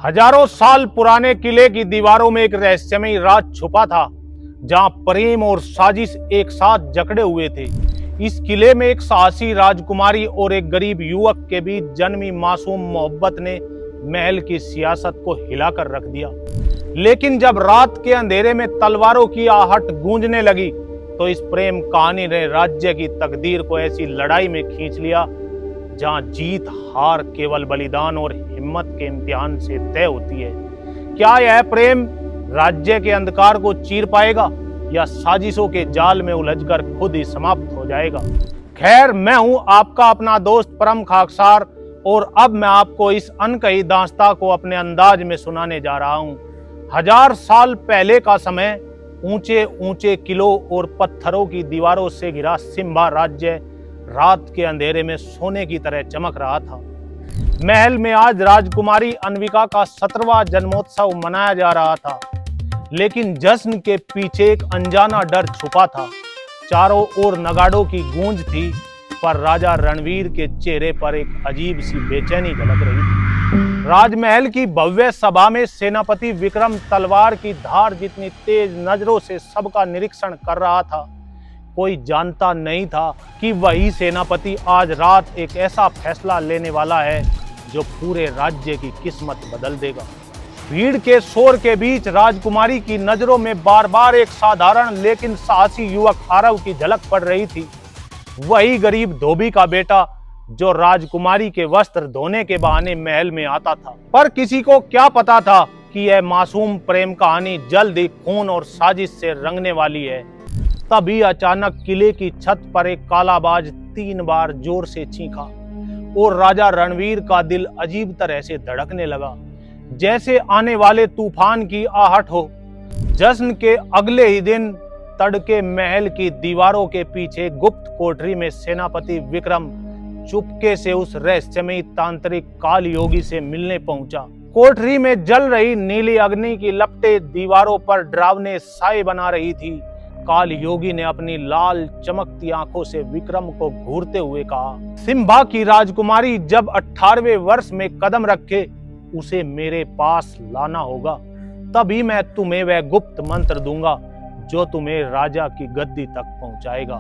हजारों साल पुराने किले की दीवारों में एक रहस्यमयी राज छुपा था, जहां प्रेम और साजिश एक साथ जकड़े हुए थे। इस किले में एक साहसी राजकुमारी और एक गरीब युवक के बीच जन्मी मासूम मोहब्बत ने महल की सियासत को हिलाकर रख दिया। लेकिन जब रात के अंधेरे में तलवारों की आहट गूंजने लगी, तो इस प्रेम कहानी ने राज्य की तकदीर को ऐसी लड़ाई में खींच लिया जहां जीत हार केवल बलिदान और हिम्मत के इम्तिहान से तय होती है। क्या यह प्रेम राज्य के अंधकार को चीर पाएगा या साजिशों के जाल में उलझकर खुद ही समाप्त हो जाएगा? खैर, मैं हूं आपका अपना दोस्त परम खाकसार, और अब मैं आपको इस अनकही दास्तां को अपने अंदाज में सुनाने जा रहा हूं। 1000 साल पहले का समय, ऊंचे ऊंचे किलों और पत्थरों की दीवारों से घिरा सिम्बा राज्य रात के अंधेरे में सोने की तरह चमक रहा था। महल में आज राजकुमारी अन्विका का 17वां जन्मोत्सव मनाया जा रहा था, लेकिन जश्न के पीछे एक अनजाना डर छुपा था। चारों ओर नगाड़ों की गूंज थी, पर राजा रणवीर के चेहरे पर एक अजीब सी बेचैनी झलक रही थी। राजमहल की भव्य सभा में सेनापति विक्रम तलवार की धार जितनी तेज नजरों से सबका निरीक्षण कर रहा था। कोई जानता नहीं था कि वही सेनापति आज रात एक ऐसा फैसला लेने वाला है जो पूरे राज्य की किस्मत बदल देगा। भीड़ के शोर के बीच राजकुमारी की नजरों में बार बार एक साधारण लेकिन साहसी युवक आरव की झलक पड़ रही थी। वही गरीब धोबी का बेटा जो राजकुमारी के वस्त्र धोने के बहाने महल में आता था। पर किसी को क्या पता था कि यह मासूम प्रेम कहानी जल्द ही खून और साजिश से रंगने वाली है। तभी अचानक किले की छत पर एक कालाबाज 3 बार जोर से चीखा और राजा रणवीर का दिल अजीब तरह से धड़कने लगा, जैसे आने वाले तूफान की आहट हो। जश्न के अगले ही दिन तड़के महल की दीवारों के पीछे गुप्त कोठरी में सेनापति विक्रम चुपके से उस रहस्यमयी तांत्रिक काल योगी से मिलने पहुंचा। कोठरी में जल रही नीली अग्नि की लपटें दीवारों पर डरावने साए बना रही थी। काल योगी ने अपनी लाल चमकती आंखों से विक्रम को घूरते हुए कहा, सिम्बा की राजकुमारी जब 18वें वर्ष में कदम रखे, उसे मेरे पास लाना होगा। तभी मैं तुम्हें वह गुप्त मंत्र दूंगा जो तुम्हें राजा की गद्दी तक पहुंचाएगा।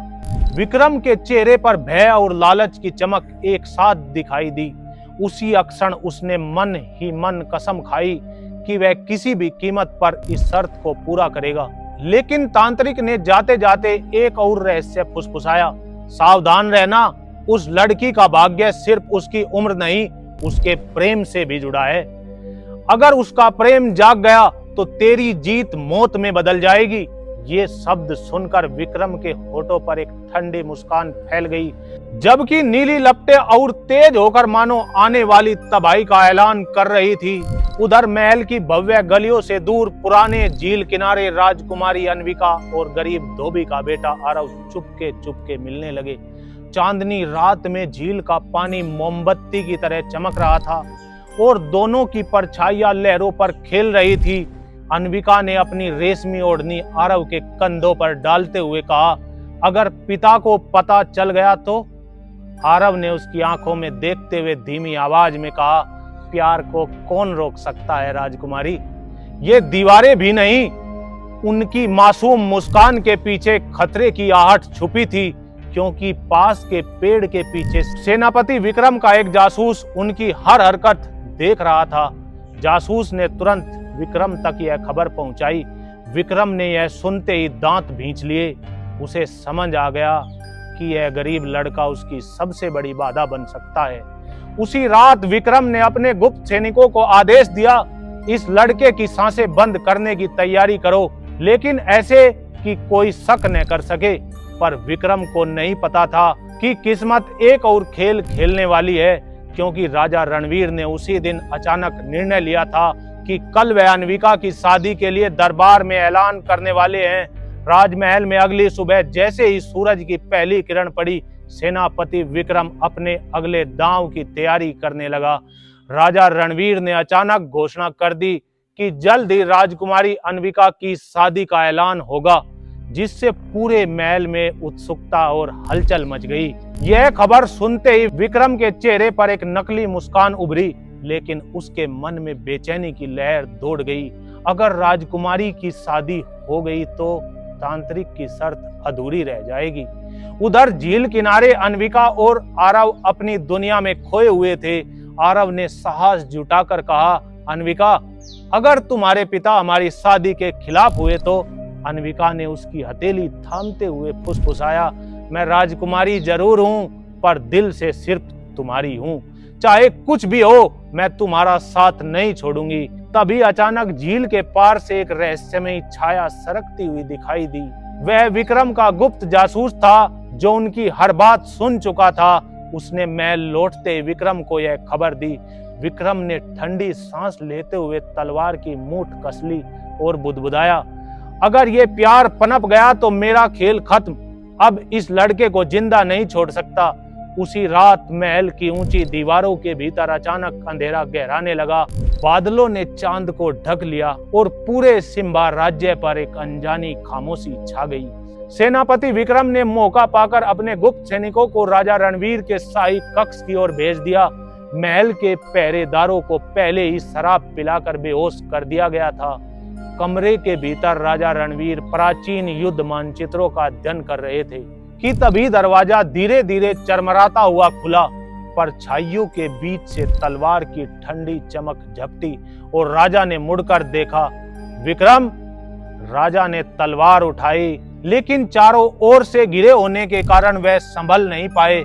विक्रम के चेहरे पर भय और लालच की चमक एक साथ दिखाई दी। उसी क्षण उसने मन ही मन कसम खाई कि वह किसी भी कीमत पर इस शर्त को पूरा करेगा। लेकिन तांत्रिक ने जाते जाते एक और रहस्य फुसफुसाया, सावधान रहना, उस लड़की का भाग्य सिर्फ उसकी उम्र नहीं, उसके प्रेम से भी जुड़ा है। अगर उसका प्रेम जाग गया तो तेरी जीत मौत में बदल जाएगी। ये शब्द सुनकर विक्रम के होठों पर एक ठंडी मुस्कान फैल गई, जबकि नीली लपटें और तेज होकर मानो आने वाली तबाही का ऐलान कर रही थी। उधर महल की भव्य गलियों से दूर पुराने झील किनारे राजकुमारी अन्विका और गरीब धोबी का बेटा आरव चुपके चुपके मिलने लगे। चांदनी रात में झील का पानी मोमबत्ती की तरह चमक रहा था और दोनों की परछाइयां लहरों पर खेल रही थी। अन्विका ने अपनी रेशमी ओढ़नी आरव के कंधों पर डालते हुए कहा, अगर पिता को पता चल गया तो? आरव ने उसकी आंखों में देखते हुए धीमी आवाज में कहा, प्यार को कौन रोक सकता है राजकुमारी? ये दीवारें भी नहीं, उनकी मासूम मुस्कान के पीछे खतरे की आहट छुपी थी, क्योंकि पास के पेड़ के पीछे सेनापति विक्रम का एक जासूस उनकी हर हरकत देख रहा था। जासूस ने तुरंत विक्रम तक यह खबर पहुंचाई। विक्रम ने यह सुनते ही दांत भींच लिए। उसे समझ आ गया कि यह गरीब लड़का उसकी सबसे बड़ी बाधा बन सकता है। उसी रात विक्रम ने अपने गुप्त सैनिकों को आदेश दिया, इस लड़के की सांसें बंद करने की तैयारी करो, लेकिन ऐसे कि कोई शक न कर सके। पर विक्रम को नहीं पता था कि किस्मत एक और खेल खेलने वाली है, क्योंकि राजा रणवीर ने उसी दिन अचानक निर्णय लिया था कि कल वह अन्विका की शादी के लिए दरबार में ऐलान करने वाले हैं। राजमहल में अगली सुबह जैसे ही सूरज की पहली किरण पड़ी, सेनापति विक्रम अपने अगले दांव की तैयारी करने लगा। राजा रणवीर ने अचानक घोषणा कर दी कि जल्द ही राजकुमारी अन्विका की शादी का ऐलान होगा, जिससे पूरे महल में उत्सुकता और हलचल मच गई। यह खबर सुनते ही विक्रम के चेहरे पर एक नकली मुस्कान उभरी। लेकिन उसके मन में बेचैनी की लहर दौड़ गई। अगर राजकुमारी की शादी हो गई तो तांत्रिक की शर्त अधूरी रह जाएगी। उधर झील किनारे अनविका और आरव अपनी दुनिया में खोए हुए थे। आरव ने साहस जुटाकर कहा, अनविका, अगर तुम्हारे पिता हमारी शादी के खिलाफ हुए तो। अनविका ने उसकी हथेली थामते हुए फुसफुसाया, मैं राजकुमारी जरूर हूं, पर दिल से सिर्फ तुम्हारी हूं। चाहे कुछ भी हो, मैं तुम्हारा साथ नहीं छोड़ूंगी। तभी अचानक झील के पार से एक रहस्यमयी छाया सरकती हुई दिखाई दी। वह विक्रम का गुप्त जासूस था, जो उनकी हर बात सुन चुका था। उसने महल लौटते विक्रम को यह खबर दी। विक्रम ने ठंडी सांस लेते हुए तलवार की मूठ कस ली और बुदबुदाया, अगर ये प्यार पनप गया तो मेरा खेल खत्म। अब इस लड़के को जिंदा नहीं छोड़ सकता। उसी रात महल की ऊंची दीवारों के भीतर अचानक अंधेरा गहराने लगा। बादलों ने चांद को ढक लिया और पूरे सिम्बा राज्य पर एक अनजानी खामोशी छा गई। सेनापति विक्रम ने मौका पाकर अपने गुप्त सैनिकों को राजा रणवीर के शाही कक्ष की ओर भेज दिया। महल के पहरेदारों को पहले ही शराब पिलाकर बेहोश कर दिया गया था। कमरे के भीतर राजा रणवीर प्राचीन युद्ध मानचित्रों का अध्ययन कर रहे थे कि तभी दरवाजा धीरे धीरे चरमराता हुआ खुला। परछाइयों के बीच से तलवार की ठंडी चमक झपटी और राजा ने मुड़कर देखा। विक्रम! राजा ने तलवार उठाई, लेकिन चारों ओर से घिरे होने के कारण वह संभल नहीं पाए।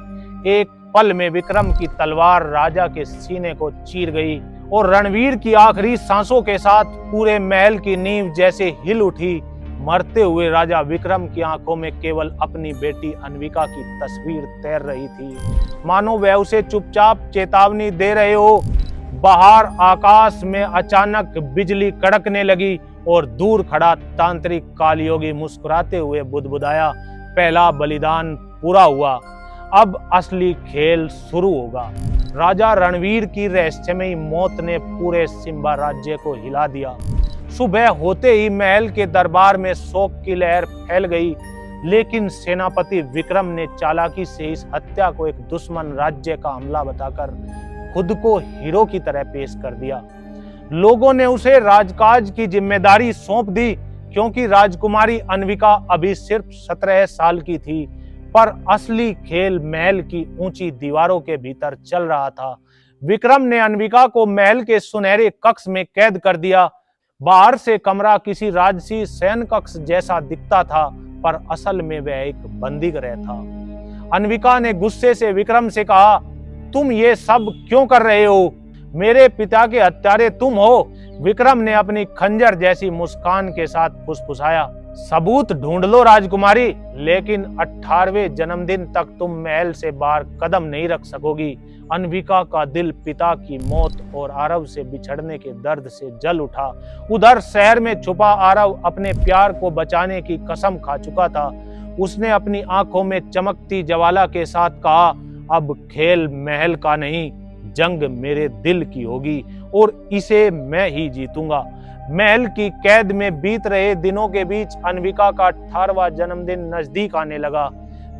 एक पल में विक्रम की तलवार राजा के सीने को चीर गई और रणवीर की आखिरी सांसों के साथ पूरे महल की नींव जैसे हिल उठी। मरते हुए राजा विक्रम की आंखों में केवल अपनी बेटी अनविका की तस्वीर तैर रही थी, मानो वह उसे चुपचाप चेतावनी दे रहे हो। बाहर आकाश में अचानक बिजली कड़कने लगी और दूर खड़ा तांत्रिक कालयोगी मुस्कुराते हुए बुदबुदाया, पहला बलिदान पूरा हुआ, अब असली खेल शुरू होगा। राजा रणवीर की रहस्यमयी मौत ने पूरे सिम्बा राज्य को हिला दिया। सुबह होते ही महल के दरबार में शोक की लहर फैल गई, लेकिन सेनापति विक्रम ने चालाकी से इस हत्या को एक दुश्मन राज्य का हमला बताकर खुद को हीरो की तरह पेश कर दिया। लोगों ने उसे राजकाज की जिम्मेदारी सौंप दी, क्योंकि राजकुमारी अनविका अभी सिर्फ 17 साल की थी, पर असली खेल महल की ऊंची दीवारों के भीतर चल रहा था। विक्रम ने अनविका को महल के सुनहरे कक्ष में कैद कर दिया। बाहर से कमरा किसी राजसी शयन कक्ष जैसा दिखता था, पर असल में वह एक बंदीगृह था। अनविका ने गुस्से से विक्रम से कहा, तुम ये सब क्यों कर रहे हो? मेरे पिता के हत्यारे तुम हो। विक्रम ने अपनी खंजर जैसी मुस्कान के साथ फुसफुसाया, सबूत ढूंढ लो राजकुमारी, लेकिन 18वें जन्मदिन तक तुम महल से बाहर कदम नहीं रख सकोगी। अनविका का दिल पिता की मौत और आरव से बिछड़ने के दर्द से जल उठा। उधर शहर में छुपा आरव अपने प्यार को बचाने की कसम खा चुका था। उसने अपनी आंखों में चमकती ज्वाला के साथ कहा, अब खेल महल का नहीं, जंग मेरे दिल की होगी और इसे मैं ही जीतूंगा। महल की कैद में बीत रहे दिनों के बीच अनविका का 18वां जन्मदिन नजदीक आने लगा।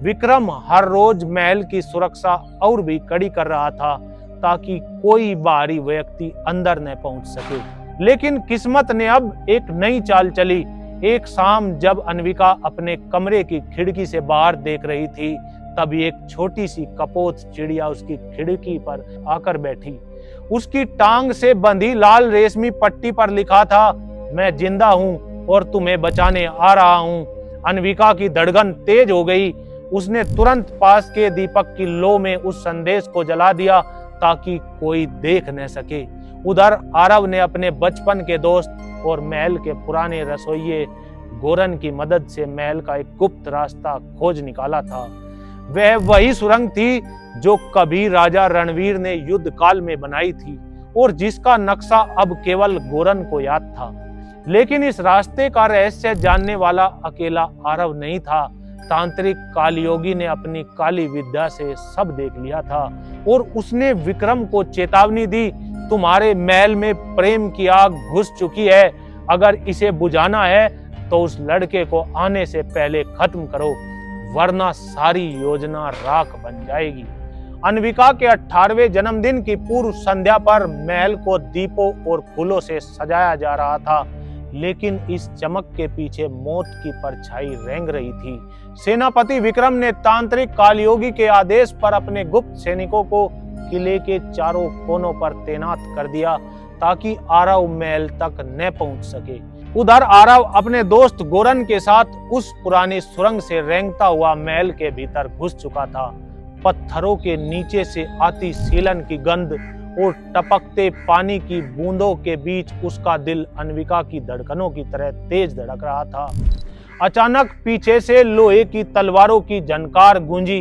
विक्रम हर रोज महल की सुरक्षा और भी कड़ी कर रहा था, ताकि कोई बाहरी व्यक्ति अंदर न पहुंच सके। लेकिन किस्मत ने अब एक नई चाल चली। एक शाम जब अनविका अपने कमरे की खिड़की से बाहर देख रही थी, तभी एक छोटी सी कपोत चिड़िया उसकी खिड़की पर आकर बैठी। उसकी टांग से बंधी लाल रेशमी पट्टी पर लिखा था, मैं जिंदा हूं और तुम्हें बचाने आ रहा हूं। अनविका की धड़कन तेज हो गई। उसने तुरंत पास के दीपक की लो में उस संदेश को जला दिया, ताकि कोई देख न सके। उधर आरव ने अपने बचपन के दोस्त और महल के पुराने रसोइये गोरन की मदद से महल का एक गुप्त रास्ता खोज निकाला था। वह वही सुरंग थी जो कभी राजा रणवीर ने युद्ध काल में बनाई थी और जिसका नक्शा अब केवल गोरन को याद था। लेकिन इस रास्ते का रहस्य जानने वाला अकेला आरव नहीं था। तांत्रिक कालयोगी ने अपनी काली विद्या से सब देख लिया था और उसने विक्रम को चेतावनी दी, तुम्हारे महल में प्रेम की आग घुस चुकी है। अगर इसे बुझाना है तो उस लड़के को आने से पहले खत्म करो, वरना सारी योजना राख बन जाएगी। अन्विका के 18वें जन्मदिन की पूर्व संध्या पर महल को दीपों और फूलों से सजाया जा रहा था, लेकिन इस चमक के पीछे मौत की परछाई रेंग रही थी। सेनापति विक्रम ने तांत्रिक कालयोगी के आदेश पर अपने गुप्त सैनिकों को किले के चारों कोनों पर तैनात कर दिया ताकि आरव महल तक न पहुंच सके। उधर आरव अपने दोस्त गोरन के साथ उस पुरानी सुरंग से रेंगता हुआ महल के भीतर घुस चुका था। पत्थरों के नीचे से आती सीलन की गंध और टपकते पानी की बूंदों के बीच उसका दिल अन्विका की धड़कनों की तरह तेज धड़क रहा था। अचानक पीछे से लोहे की तलवारों की झनकार गूंजी।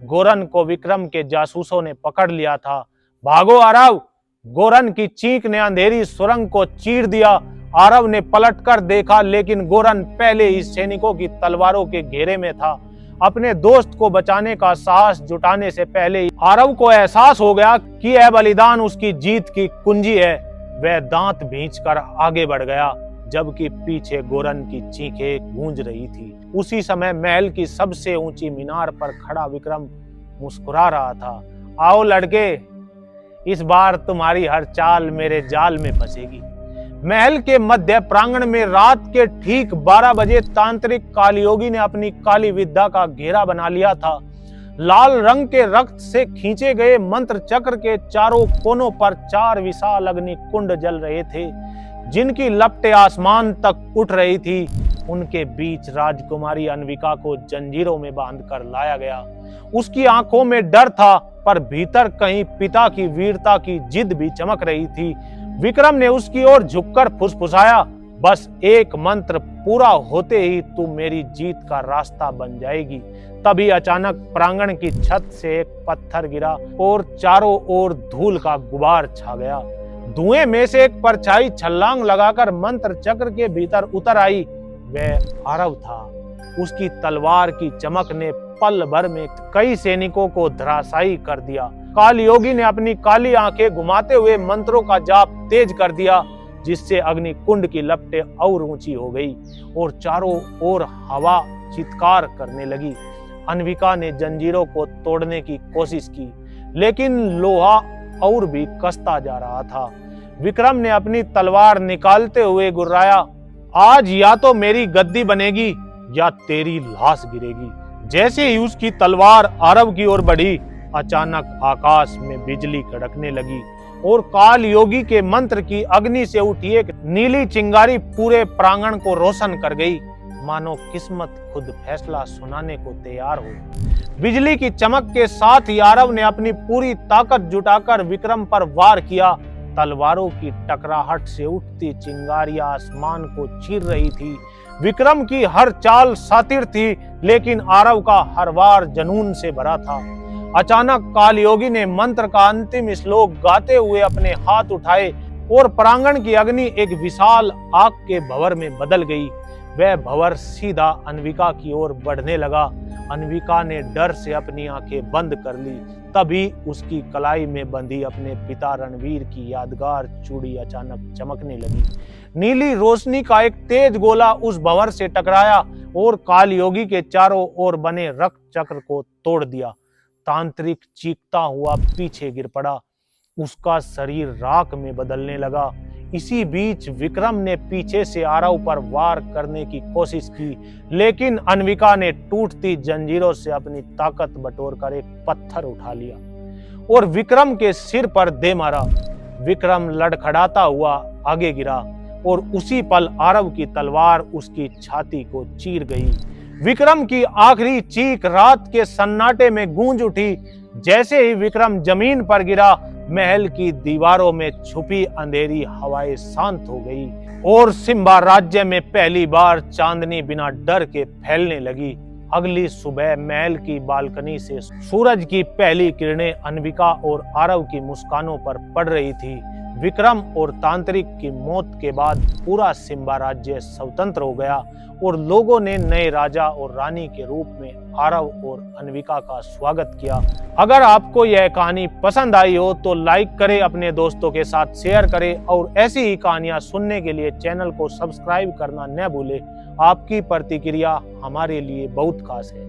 गोरन को विक्रम के जासूसों ने पकड़ लिया था। भागो आरव! गोरन की चीख ने अंधेरी सुरंग को चीर दिया। आरव ने पलटकर देखा, लेकिन गोरन पहले ही सैनिकों की तलवारों के घेरे में था। अपने दोस्त को बचाने का साहस जुटाने से पहले ही आरव को एहसास हो गया कि यह बलिदान उसकी जीत की कुंजी है। वह दांत भींचकर आगे बढ़ गया, जबकि पीछे गोरन की चीखें गूंज रही थी। उसी समय महल की सबसे ऊंची मीनार पर खड़ा विक्रम मुस्कुरा रहा था। आओ लड़के, इस बार तुम्हारी हर चाल मेरे जाल में फंसेगी। महल के मध्य प्रांगण में रात के ठीक 12 बजे तांत्रिक कालयोगी ने अपनी काली विद्या का घेरा बना लिया था। लाल रंग के रक्त से खींचे गए मंत्र चक्र के चारों कोनों पर 4 विशाल अग्नि कुंड जल रहे थे, जिनकी लपटें आसमान तक उठ रही थी। उनके बीच राजकुमारी अन्विका को जंजीरों में बांधकर लाया गया। उसकी आंखों में डर था, पर भीतर कहीं पिता की वीरता की जिद भी चमक रही थी। विक्रम ने उसकी ओर झुककर फुसफुसाया, बस एक मंत्र पूरा होते ही तू मेरी जीत का रास्ता बन जाएगी। तभी अचानक प्रांगण की छत से एक पत्थर गिरा और चारों ओर धूल का गुबार छा गया। धुएं में से एक परछाई छलांग लगाकर मंत्र चक्र के भीतर उतर आई। वह आरव था। उसकी तलवार की चमक ने पल भर में कई सैनिकों को धराशायी कर दिया। कालयोगी ने अपनी काली आंखें घुमाते हुए मंत्रों का जाप तेज कर दिया, जिससे अग्नि कुंड की लपटें और ऊंची हो गई और चारों ओर हवा चित्कार करने लगी। अन्विका ने जंजीरों को तोड़ने की कोशिश की, लेकिन लोहा और भी कसता जा रहा था। विक्रम ने अपनी तलवार निकालते हुए गुर्राया, आज या तो मेरी गद्दी बनेगी या तेरी लाश गिरेगी। जैसे ही उसकी तलवार आरव की ओर बढ़ी, अचानक आकाश में बिजली कड़कने लगी और काल योगी के मंत्र की अग्नि से उठी एक नीली चिंगारी पूरे प्रांगण को रोशन कर गई, मानो किस्मत खुद फैसला सुनाने को तैयार हो। बिजली की चमक के साथ ही आरव ने अपनी पूरी ताकत जुटाकर विक्रम पर वार किया। तलवारों की टकराहट से उठती चिंगारियां आसमान को चीर रही थी। विक्रम की हर चाल सातिर थी, लेकिन आरव का हर वार जुनून से भरा था। अचानक कालयोगी ने मंत्र का अंतिम श्लोक गाते हुए अपने हाथ उठाए और प्रांगण की अग्नि एक विशाल आग के भंवर में बदल गई। वह भंवर सीधा अन्विका की ओर बढ़ने लगा। अन्विका ने डर से अपनी आंखें बंद कर ली। तभी उसकी कलाई में बंधी अपने पिता रणवीर की यादगार चूड़ी अचानक चमकने लगी। नीली रोशनी का एक तेज गोला उस भंवर से टकराया और कालयोगी के चारों ओर बने रक्त चक्र को तोड़ दिया। तांत्रिक चीखता हुआ पीछे गिर पड़ा। उसका शरीर राख में बदलने लगा। इसी बीच विक्रम ने पीछे से आरव पर वार करने की कोशिश की, लेकिन अन्विका ने टूटती जंजीरों से अपनी ताकत बटोरकर एक पत्थर उठा लिया और विक्रम के सिर पर दे मारा। विक्रम लड़खड़ाता हुआ आगे गिरा और उसी पल आरव की तलवार उसकी छाती को चीर गई। विक्रम की आखिरी चीख रात के सन्नाटे में गूंज उठी। जैसे ही विक्रम जमीन पर गिरा, महल की दीवारों में छुपी अंधेरी हवाएं शांत हो गई और सिम्बा राज्य में पहली बार चांदनी बिना डर के फैलने लगी। अगली सुबह महल की बालकनी से सूरज की पहली किरणें अन्विका और आरव की मुस्कानों पर पड़ रही थी। विक्रम और तांत्रिक की मौत के बाद पूरा सिम्बा राज्य स्वतंत्र हो गया और लोगों ने नए राजा और रानी के रूप में आरव और अन्विका का स्वागत किया। अगर आपको यह कहानी पसंद आई हो तो लाइक करें, अपने दोस्तों के साथ शेयर करें और ऐसी ही कहानियां सुनने के लिए चैनल को सब्सक्राइब करना न भूलें। आपकी प्रतिक्रिया हमारे लिए बहुत खास है।